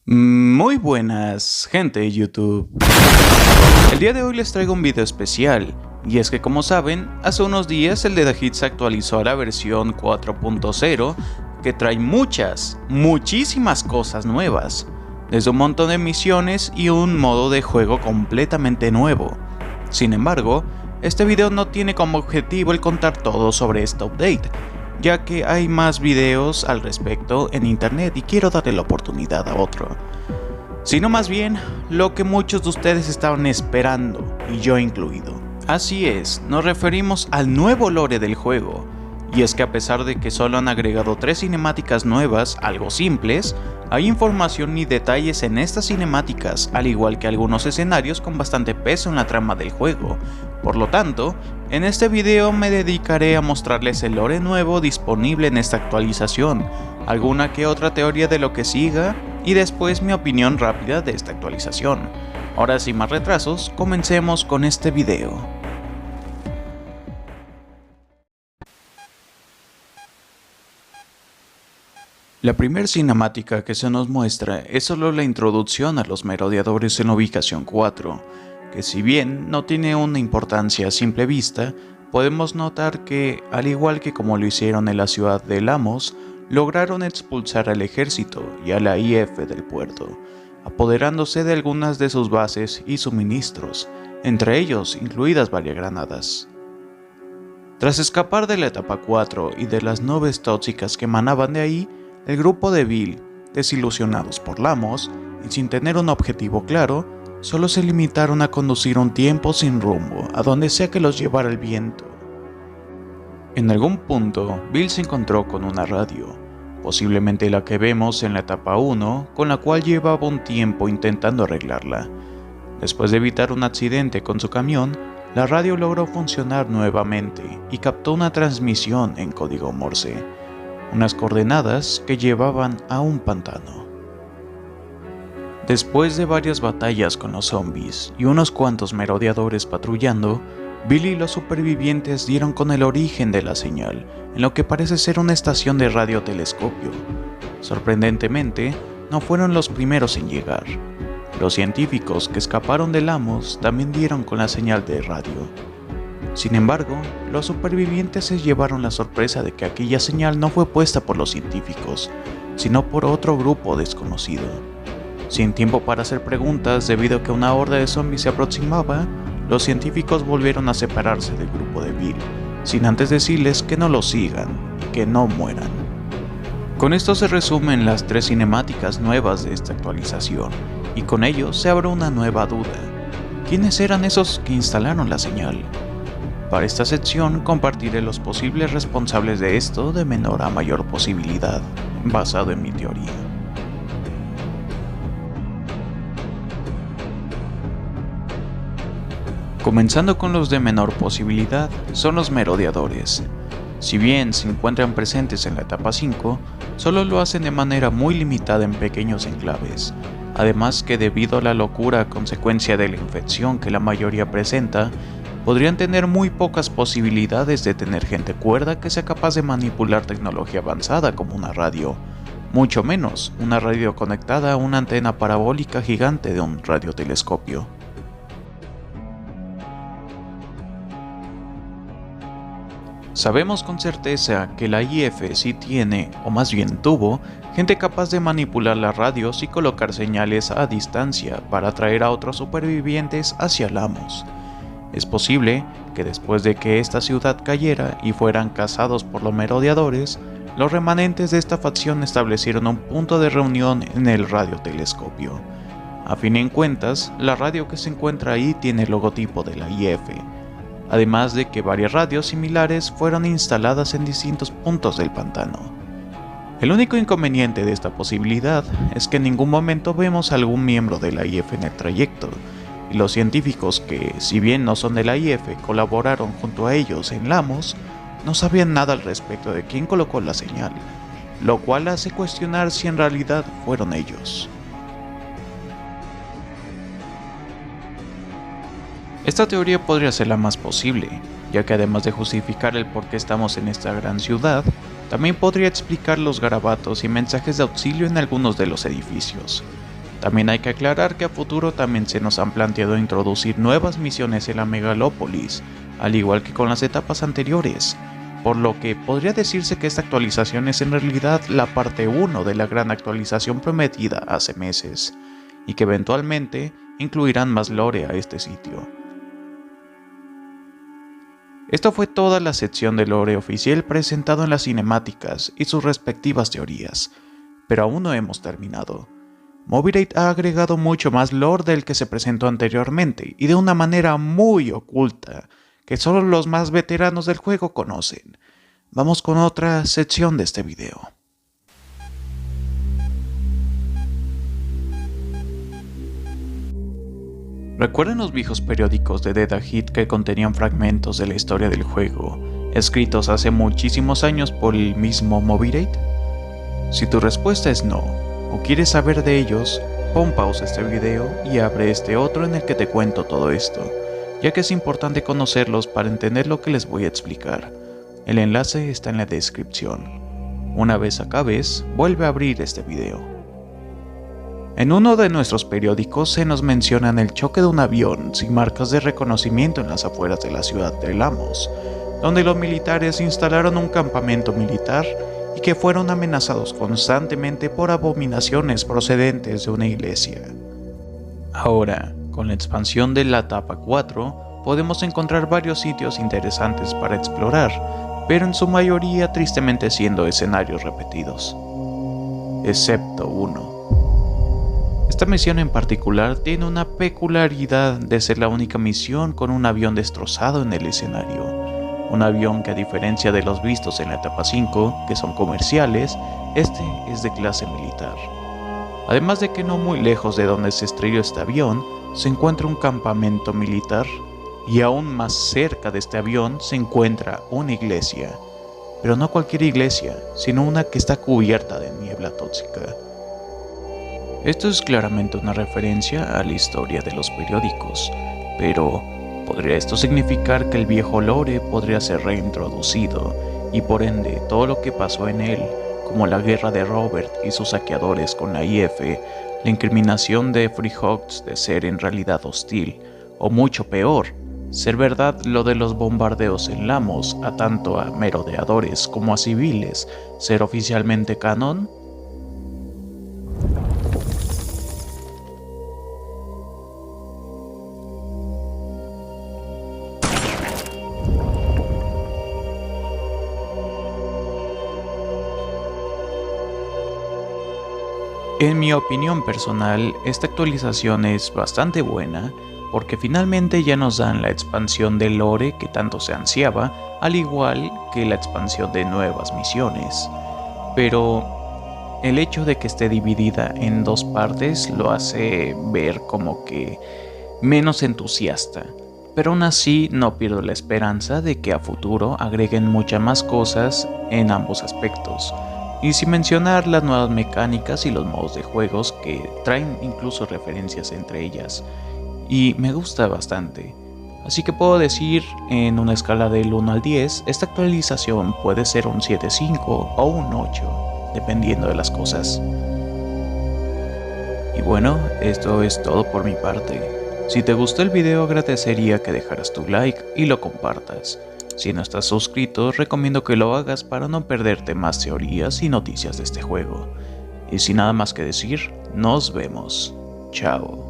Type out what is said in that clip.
Muy buenas, gente de YouTube. El día de hoy les traigo un video especial, y es que como saben, hace unos días el de The Hit se actualizó a la versión 4.0, que trae muchísimas cosas nuevas, desde un montón de misiones y un modo de juego completamente nuevo. Sin embargo, este video no tiene como objetivo el contar todo sobre esta update, ya que hay más videos al respecto en internet y quiero darle la oportunidad a otro, sino más bien lo que muchos de ustedes estaban esperando, y yo incluido. Así es, nos referimos al nuevo lore del juego, y es que a pesar de que solo han agregado 3 cinemáticas nuevas, algo simples, hay información y detalles en estas cinemáticas, al igual que algunos escenarios con bastante peso en la trama del juego. Por lo tanto, en este video me dedicaré a mostrarles el lore nuevo disponible en esta actualización, alguna que otra teoría de lo que siga, y después mi opinión rápida de esta actualización. Ahora sin más retrasos, comencemos con este video. La primera cinemática que se nos muestra es solo la introducción a los merodeadores en la ubicación 4, que si bien no tiene una importancia a simple vista, podemos notar que, al igual que como lo hicieron en la ciudad de Lamos, lograron expulsar al ejército y a la IF del puerto, apoderándose de algunas de sus bases y suministros, entre ellos incluidas varias granadas. Tras escapar de la etapa 4 y de las nubes tóxicas que emanaban de ahí, el grupo de Bill, desilusionados por Lamos y sin tener un objetivo claro, solo se limitaron a conducir un tiempo sin rumbo a donde sea que los llevara el viento. En algún punto, Bill se encontró con una radio, posiblemente la que vemos en la etapa 1, con la cual llevaba un tiempo intentando arreglarla. Después de evitar un accidente con su camión, la radio logró funcionar nuevamente y captó una transmisión en código Morse, unas coordenadas que llevaban a un pantano. Después de varias batallas con los zombies y unos cuantos merodeadores patrullando, Bill y los supervivientes dieron con el origen de la señal, en lo que parece ser una estación de radiotelescopio. Sorprendentemente, no fueron los primeros en llegar. Los científicos que escaparon de Lamos también dieron con la señal de radio. Sin embargo, los supervivientes se llevaron la sorpresa de que aquella señal no fue puesta por los científicos, sino por otro grupo desconocido. Sin tiempo para hacer preguntas debido a que una horda de zombies se aproximaba, los científicos volvieron a separarse del grupo de Bill, sin antes decirles que no lo sigan y que no mueran. Con esto se resumen las 3 cinemáticas nuevas de esta actualización, y con ello se abre una nueva duda. ¿Quiénes eran esos que instalaron la señal? Para esta sección compartiré los posibles responsables de esto de menor a mayor posibilidad, basado en mi teoría. Comenzando con los de menor posibilidad, son los merodeadores. Si bien se encuentran presentes en la etapa 5, solo lo hacen de manera muy limitada en pequeños enclaves, además que debido a la locura a consecuencia de la infección que la mayoría presenta, podrían tener muy pocas posibilidades de tener gente cuerda que sea capaz de manipular tecnología avanzada como una radio, mucho menos una radio conectada a una antena parabólica gigante de un radiotelescopio. Sabemos con certeza que la IF sí tiene, o más bien tuvo, gente capaz de manipular las radios y colocar señales a distancia para atraer a otros supervivientes hacia Lamos. Es posible que después de que esta ciudad cayera y fueran cazados por los merodeadores, los remanentes de esta facción establecieron un punto de reunión en el radiotelescopio. A fin de cuentas, la radio que se encuentra ahí tiene el logotipo de la IF, además de que varias radios similares fueron instaladas en distintos puntos del pantano. El único inconveniente de esta posibilidad es que en ningún momento vemos a algún miembro de la IF en el trayecto, y los científicos que, si bien no son de la IF, colaboraron junto a ellos en Lamos, no sabían nada al respecto de quién colocó la señal, lo cual hace cuestionar si en realidad fueron ellos. Esta teoría podría ser la más posible, ya que además de justificar el por qué estamos en esta gran ciudad, también podría explicar los garabatos y mensajes de auxilio en algunos de los edificios. También hay que aclarar que a futuro también se nos han planteado introducir nuevas misiones en la Megalópolis, al igual que con las etapas anteriores, por lo que podría decirse que esta actualización es en realidad la parte 1 de la gran actualización prometida hace meses, y que eventualmente incluirán más lore a este sitio. Esto fue toda la sección de lore oficial presentado en las cinemáticas y sus respectivas teorías, pero aún no hemos terminado. Moby ha agregado mucho más lore del que se presentó anteriormente y de una manera muy oculta, que solo los más veteranos del juego conocen. Vamos con otra sección de este video. ¿Recuerdan los viejos periódicos de Data Hit que contenían fragmentos de la historia del juego, escritos hace muchísimos años por el mismo Moby? Si tu respuesta es no, o quieres saber de ellos, pon pausa a este video y abre este otro en el que te cuento todo esto, ya que es importante conocerlos para entender lo que les voy a explicar. El enlace está en la descripción. Una vez acabes, vuelve a abrir este video. En uno de nuestros periódicos se nos menciona el choque de un avión sin marcas de reconocimiento en las afueras de la ciudad de Lamos, donde los militares instalaron un campamento militar y que fueron amenazados constantemente por abominaciones procedentes de una iglesia. Ahora, con la expansión de la etapa 4, podemos encontrar varios sitios interesantes para explorar, pero en su mayoría tristemente siendo escenarios repetidos. Excepto uno. Esta misión en particular tiene una peculiaridad de ser la única misión con un avión destrozado en el escenario. Un avión que, a diferencia de los vistos en la etapa 5, que son comerciales, este es de clase militar. Además de que no muy lejos de donde se estrelló este avión, se encuentra un campamento militar, y aún más cerca de este avión se encuentra una iglesia. Pero no cualquier iglesia, sino una que está cubierta de niebla tóxica. Esto es claramente una referencia a la historia de los periódicos, pero ¿podría esto significar que el viejo lore podría ser reintroducido y por ende todo lo que pasó en él, como la guerra de Robert y sus saqueadores con la IF, la incriminación de Freehawks de ser en realidad hostil, o mucho peor, ser verdad lo de los bombardeos en Lamos a tanto a merodeadores como a civiles, ser oficialmente canon? En mi opinión personal, esta actualización es bastante buena porque finalmente ya nos dan la expansión del lore que tanto se ansiaba, al igual que la expansión de nuevas misiones. Pero el hecho de que esté dividida en dos partes lo hace ver como que menos entusiasta. Pero aún así no pierdo la esperanza de que a futuro agreguen muchas más cosas en ambos aspectos. Y sin mencionar las nuevas mecánicas y los modos de juegos que traen incluso referencias entre ellas. Y me gusta bastante. Así que puedo decir, en una escala del 1 al 10, esta actualización puede ser un 7.5 o un 8, dependiendo de las cosas. Y bueno, esto es todo por mi parte. Si te gustó el video agradecería que dejaras tu like y lo compartas. Si no estás suscrito, recomiendo que lo hagas para no perderte más teorías y noticias de este juego. Y sin nada más que decir, nos vemos. Chao.